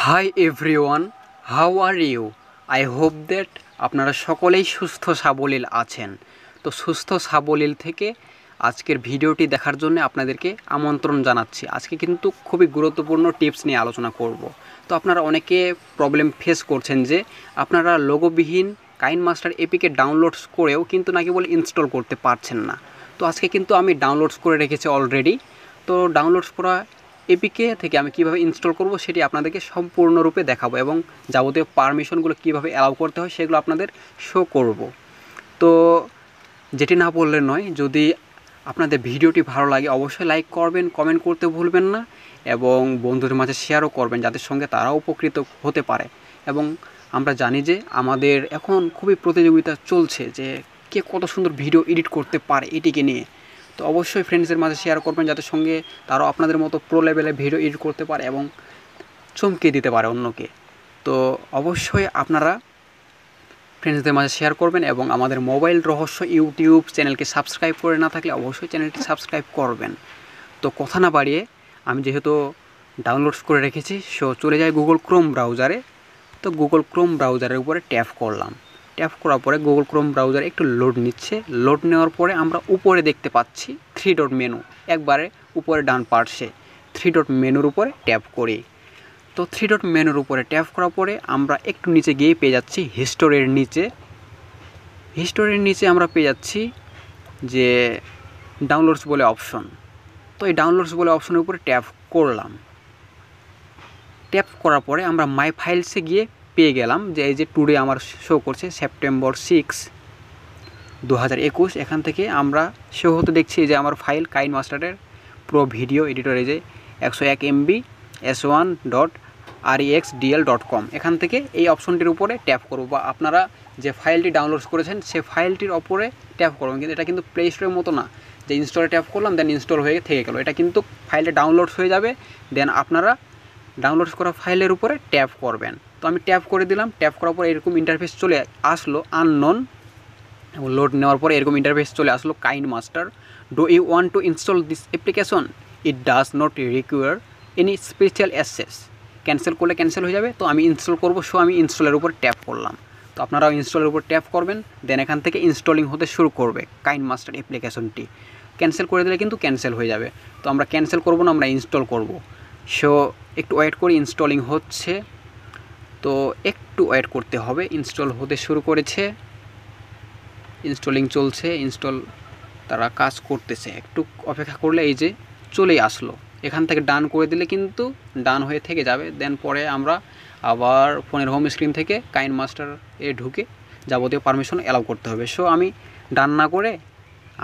High everyone, how are you? I hope that আপনারা সকলেই সুস্থ সাবলীল আছেন। তো সুস্থ সাবলীল থেকে আজকের ভিডিওটি দেখার জন্য আপনাদেরকে আমন্ত্রণ জানাচ্ছি। আজকে কিন্তু খুবই গুরুত্বপূর্ণ টিপস নিয়ে আলোচনা করব। তো আপনারা অনেকে প্রবলেম ফেস করছেন যে আপনারা লোগোবিহীন কাইনমাস্টার এপিকে ডাউনলোডস করেও কিন্তু নাকি বলে ইনস্টল করতে পারছেন না। তো আজকে কিন্তু আমি ডাউনলোডস করে রেখেছি অলরেডি। তো ডাউনলোডস করা এপিকে থেকে আমি কিভাবে ইনস্টল করব সেটি আপনাদেরকে সম্পূর্ণরূপে দেখাবো এবং যাবতীয় পারমিশনগুলো কিভাবে অ্যালাউ করতে হয় সেগুলো আপনাদের শো করব। তো যেটি না বললে নয়, যদি আপনাদের ভিডিওটি ভালো লাগে অবশ্যই লাইক করবেন, কমেন্ট করতে ভুলবেন না এবং বন্ধুদের মাঝে শেয়ারও করবেন যাদের সঙ্গে তারাও উপকৃত হতে পারে। এবং আমরা জানি যে আমাদের এখন খুবই প্রতিযোগিতা চলছে যে কে কত সুন্দর ভিডিও এডিট করতে পারে এটিকে নিয়ে। তো অবশ্যই ফ্রেন্ডসদের মাঝে শেয়ার করবেন যাদের সঙ্গে তারাও আপনাদের মতো প্রো লেভেলে ভিডিও এডিট করতে পারে এবং চমকে দিতে পারে অন্যকে। তো অবশ্যই আপনারা ফ্রেন্ডসদের মাঝে শেয়ার করবেন এবং আমাদের মোবাইল রহস্য ইউটিউব চ্যানেলকে সাবস্ক্রাইব করে না থাকলে অবশ্যই চ্যানেলটি সাবস্ক্রাইব করবেন। তো কথা না বাড়িয়ে আমি যেহেতু ডাউনলোডস করে রেখেছি সো চলে যাই গুগল ক্রোম ব্রাউজারে। তো গুগল ক্রোম ব্রাউজারের উপরে ট্যাপ করলাম। ট্যাপ করার পরে গুগল ক্রোম ব্রাউজার একটু লোড নিচ্ছে। লোড নেওয়ার পরে আমরা উপরে দেখতে পাচ্ছি 3 ডট মেনু, একবারে উপরে ডান পার্শ্বে 3 ডট মেনুর উপরে ট্যাপ করি। তো 3 ডট মেনুর উপরে ট্যাপ করার পরে আমরা একটু নিচে গিয়ে পেয়ে যাচ্ছি হিস্টোরির নিচে আমরা পেয়ে যাচ্ছি যে ডাউনলোডস বলে অপশন। তো এই ডাউনলোডস বলে অপশনের উপরে ট্যাপ করলাম। ট্যাপ করার পরে আমরা মাই ফাইলসে গিয়ে পেয়ে গেলাম যে এই যে টুডে আমার শো করছে সেপ্টেম্বর 6, 2021। এখান থেকে আমরা শো হতে দেখছি যে আমার ফাইল কাইনমাস্টারের প্রো ভিডিও এডিটর এই যে 101 MB s1.rexdl.com। এখান থেকে এই অপশনটির উপরে ট্যাপ করব বা আপনারা যে ফাইলটি ডাউনলোড করেছেন সে ফাইলটির ওপরে ট্যাপ করবেন। কিন্তু এটা কিন্তু প্লে স্টোরের মতো না যে ইনস্টলে ট্যাপ করলাম দেন ইনস্টল হয়ে থেকে গেল। এটা কিন্তু ফাইলটা ডাউনলোডস হয়ে যাবে, দেন আপনারা ডাউনলোডস করা ফাইলের উপরে ট্যাপ করবেন। তো আমি ট্যাপ করে দিলাম। ট্যাপ করার পরে এরকম ইন্টারফেস চলে আসলো আননোন, এবং লোড নেওয়ার পরে এরকম ইন্টারফেস চলে আসলো KineMaster. Do you want to install this application? It does not require any special access. Cancel করলে ক্যান্সেল হয়ে যাবে। তো আমি ইনস্টল করব, সো আমি ইনস্টলের উপর ট্যাপ করলাম। তো আপনারাও ইনস্টলের উপর ট্যাপ করবেন, দেন এখান থেকে ইনস্টলিং হতে শুরু করবে কাইনমাস্টার অ্যাপ্লিকেশনটি। ক্যান্সেল করে দিলে কিন্তু ক্যান্সেল হয়ে যাবে। তো আমরা ক্যান্সেল করব না, আমরা ইনস্টল করব। সো একটু ওয়েট করি, ইনস্টলিং হচ্ছে। তো একটু ওয়েট করতে হবে, ইনস্টল হতে শুরু করেছে, ইনস্টলিং চলছে, ইনস্টল তারা কাজ করতেছে। একটু অপেক্ষা করলে এই যে চলেই আসলো। এখান থেকে ডান করে দিলে কিন্তু ডান হয়ে থেকে যাবে। দেন পরে আমরা আবার ফোনের হোম স্ক্রিন থেকে কাইনমাস্টার ঢুকে যাবতীয় পারমিশন অ্যালাউ করতে হবে। সো আমি ডান না করে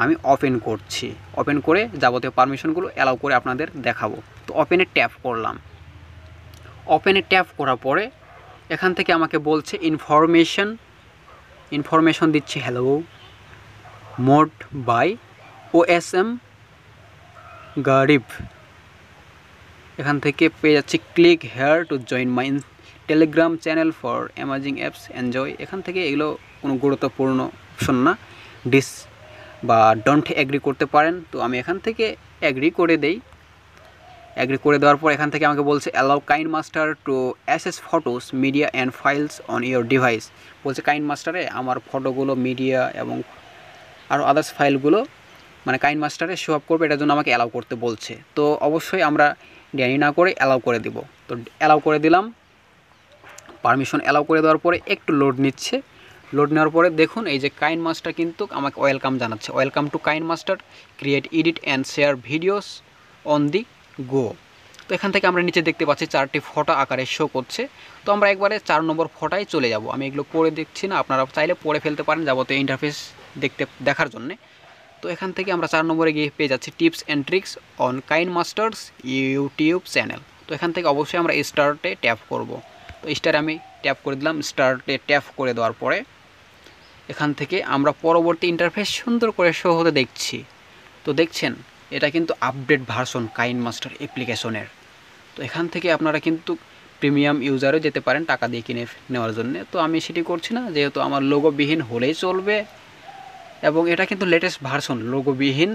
আমি ওপেন করছি। ওপেন করে যাবতীয় পারমিশনগুলো অ্যালাউ করে আপনাদের দেখাবো। তো ওপেনে ট্যাপ করলাম। ওপেনে ট্যাপ করার পরে এখান থেকে আমাকে বলছে ইনফরমেশন দিচ্ছে হ্যালো মোড বাই OSM গারিব। এখান থেকে পেয়ে যাচ্ছি click here to join my Telegram channel for amazing apps enjoy. এখান থেকে এগুলো কোনো গুরুত্বপূর্ণ অপশন না, ডিস বা ডোন্ট এগ্রি করতে পারেন। তো আমি এখান থেকে এগ্রি করে দেই। এগ্রি করে দেওয়ার পর এখান থেকে আমাকে বলছে allow KineMaster to access photos media and files on your device. বলছে কাইনমাস্টারে আমার ফটোগুলো, মিডিয়া এবং আরও আদার্স ফাইলগুলো মানে কাইনমাস্টারে শো আপ করবে, এটার জন্য আমাকে অ্যালাউ করতে বলছে। তো অবশ্যই আমরা দেরি না করে অ্যালাউ করে দিব। তো অ্যালাউ করে দিলাম। পারমিশন অ্যালাউ করে দেওয়ার পরে একটু লোড নিচ্ছে। লোড নেওয়ার পরে দেখুন এই যে কাইনমাস্টার কিন্তু আমাকে ওয়েলকাম জানাচ্ছে। Welcome to KineMaster, create, edit and share videos on the go. তো এখান থেকে আমরা নিচে দেখতে পাচ্ছি 4টি ফটো আকারে শো করছে। তো আমরা একবারে 4 নম্বর ফটোয় চলে যাব। আমি এগুলো পড়ে দেখছি না, আপনারা চাইলে পড়ে ফেলতে পারেন যাবতীয় ইন্টারফেস দেখার জন্যে। তো এখান থেকে আমরা 4 নম্বরে গিয়ে পেয়ে যাচ্ছি tips and tricks on KineMaster's YouTube channel. তো এখান থেকে অবশ্যই আমরা স্টার্টে ট্যাপ করব। তো স্টারে আমি ট্যাপ করে দিলাম। স্টার্টে ট্যাপ করে দেওয়ার পরে এখান থেকে আমরা পরবর্তী ইন্টারফেস সুন্দর করে শো হতে দেখছি। তো দেখছেন এটা কিন্তু আপডেট ভার্সন কাইনমাস্টার অ্যাপ্লিকেশনের। তো এখান থেকে আপনারা কিন্তু প্রিমিয়াম ইউজারও যেতে পারেন টাকা দিয়ে কিনে নেওয়ার জন্য। তো আমি সেটি করছি না, যেহেতু আমার লোগোবিহীন হলেই চলবে এবং এটা কিন্তু লেটেস্ট ভার্সন লোগোবিহীন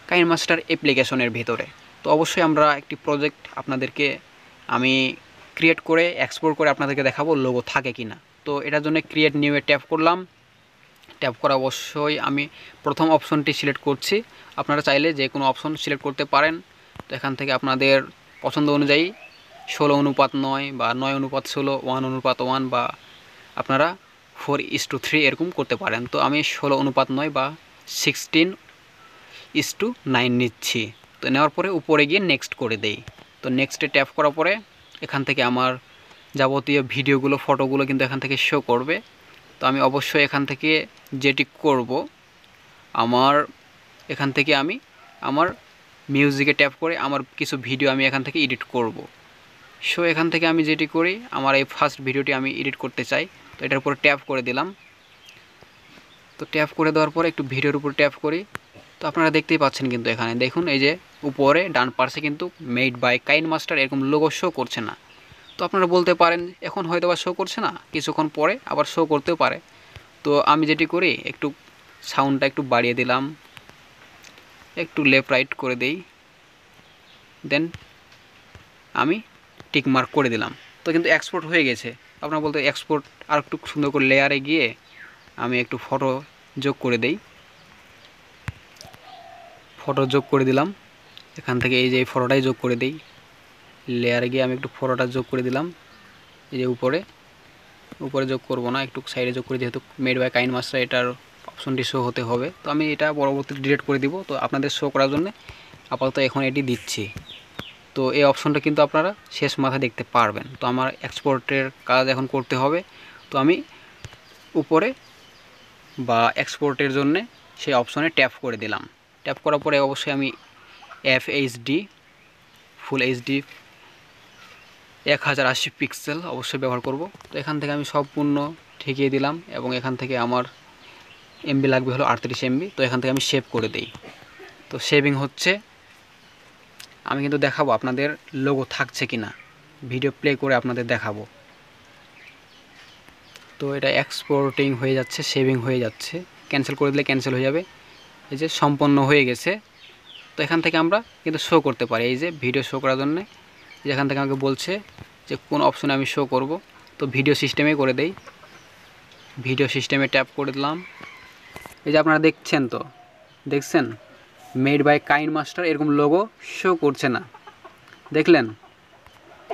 কাইনমাস্টার অ্যাপ্লিকেশনের ভিতরে। তো অবশ্যই আমরা একটি প্রজেক্ট আপনাদেরকে আমি ক্রিয়েট করে এক্সপোর্ট করে আপনাদেরকে দেখাবো লোগো থাকে কি না। তো এটার জন্য ক্রিয়েট নিউ এ ট্যাপ করলাম। ট্যাপ করা অবশ্যই আমি প্রথম অপশনটি সিলেক্ট করছি। আপনারা চাইলে যে কোনো অপশন সিলেক্ট করতে পারেন। তো এখান থেকে আপনাদের পছন্দ অনুযায়ী 16:9 বা 9:16, 1:1 বা আপনারা 4:3 এরকম করতে পারেন। তো আমি 16:9 বা 16:9 নিচ্ছি। তো নেওয়ার পরে উপরে গিয়ে নেক্সট করে দেই। তো নেক্সটে ট্যাপ করার পরে এখান থেকে আমার যাবতীয় ভিডিওগুলো, ফটোগুলো কিন্তু এখান থেকে শো করবে। তো আমি অবশ্যই এখান থেকে যেটি করব, আমার এখান থেকে আমি আমার মিউজিকে ট্যাপ করে আমার কিছু ভিডিও আমি এখান থেকে এডিট করব। সো এখান থেকে আমি যেটি করি, আমার এই ফার্স্ট ভিডিওটি আমি এডিট করতে চাই। তো এটার উপরে ট্যাপ করে দিলাম। তো ট্যাপ করে দেওয়ার পরে একটু ভিডিওর উপর ট্যাপ করি। তো আপনারা দেখতেই পাচ্ছেন কিন্তু এখানে দেখুন, এই যে উপরে ডান পাশে কিন্তু মেড বাই কাইনমাস্টার এরকম লোগো শো করছে না। তো আপনারা বলতে পারেন এখন হয়তো বা শো করছে না, কিছুক্ষণ পরে আবার শো করতেও পারে। তো আমি যেটি করি, একটু সাউন্ডটা একটু বাড়িয়ে দিলাম, একটু লেফট রাইট করে দেই, দেন আমি টিক মার্ক করে দিলাম। তো কিন্তু এক্সপোর্ট হয়ে গেছে। আপনারা বলতে এক্সপোর্ট আর একটু সুন্দর করে লেয়ারে গিয়ে আমি একটু ফটো যোগ করে দেই। ফটো যোগ করে দিলাম। এখান থেকে এই যে এই ফটোটাই যোগ করে দেই। লেয়ারে গিয়ে আমি একটু ফটোটা যোগ করে দিলাম। এই যে উপরে যোগ করব না, একটু সাইডে যোগ করে, যেহেতু মেড বাই কাইনমাস্টার এটার অপশনটি শো হতে হবে। তো আমি এটা পরবর্তীতে ডিলিট করে দিব। তো আপনাদের শো করার জন্য আপাতত এখন এটি দিচ্ছি। তো এই অপশনটা কিন্তু আপনারা শেষ মাথায় দেখতে পারবেন। তো আমার এক্সপোর্টের কাজ এখন করতে হবে। তো আমি উপরে বা এক্সপোর্টের জন্যে সেই অপশনে ট্যাপ করে দিলাম। ট্যাপ করার পরে অবশ্যই আমি FHD ফুল এইচডি 1080 পিক্সেল অবশ্যই ব্যবহার করব। তো এখান থেকে আমি সম্পূর্ণ ঠেকিয়ে দিলাম এবং এখান থেকে আমার এমবি লাগবে হলো 38 MB। তো এখান থেকে আমি সেভ করে দিই। তো সেভিং হচ্ছে, আমি কিন্তু দেখাবো আপনাদের লোগো থাকছে কি না, ভিডিও প্লে করে আপনাদের দেখাবো। তো এটা এক্সপোর্টিং হয়ে যাচ্ছে, সেভিং হয়ে যাচ্ছে। ক্যান্সেল করে দিলে ক্যান্সেল হয়ে যাবে। এই যে সম্পন্ন হয়ে গেছে। তো এখান থেকে আমরা কিন্তু শো করতে পারি। এই যে ভিডিও শো করার জন্য যেখান থেকে আমাকে বলছে যে কোন অপশনে আমি শো করব। তো ভিডিও সিস্টেমে করে দেই। ভিডিও সিস্টেমে ট্যাপ করে দিলাম। এই যে আপনারা দেখছেন, তো দেখছেন মেড বাই কাইনমাস্টার এরকম লোগো শো করছে না, দেখলেন?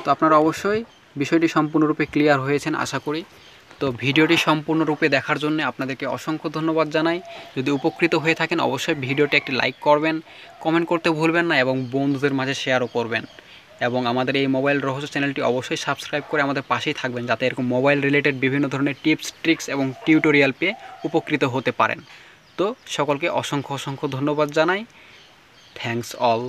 তো আপনারা অবশ্যই বিষয়টি সম্পূর্ণরূপে ক্লিয়ার হয়েছেন আশা করি। তো ভিডিওটি সম্পূর্ণরূপে দেখার জন্য আপনাদেরকে অসংখ্য ধন্যবাদ জানাই। যদি উপকৃত হয়ে থাকেন অবশ্যই ভিডিওটি একটি লাইক করবেন, কমেন্ট করতে ভুলবেন না এবং বন্ধুদের মাঝে শেয়ারও করবেন। এবং আমাদের এই মোবাইল রহস্য চ্যানেলটি অবশ্যই সাবস্ক্রাইব করে আমাদের পাশেই থাকবেন, যাতে এরকম মোবাইল রিলেটেড বিভিন্ন ধরনের টিপস, ট্রিক্স এবং টিউটোরিয়াল পেয়ে উপকৃত হতে পারেন। তো সকলকে অসংখ্য ধন্যবাদ জানাই। Thanks all.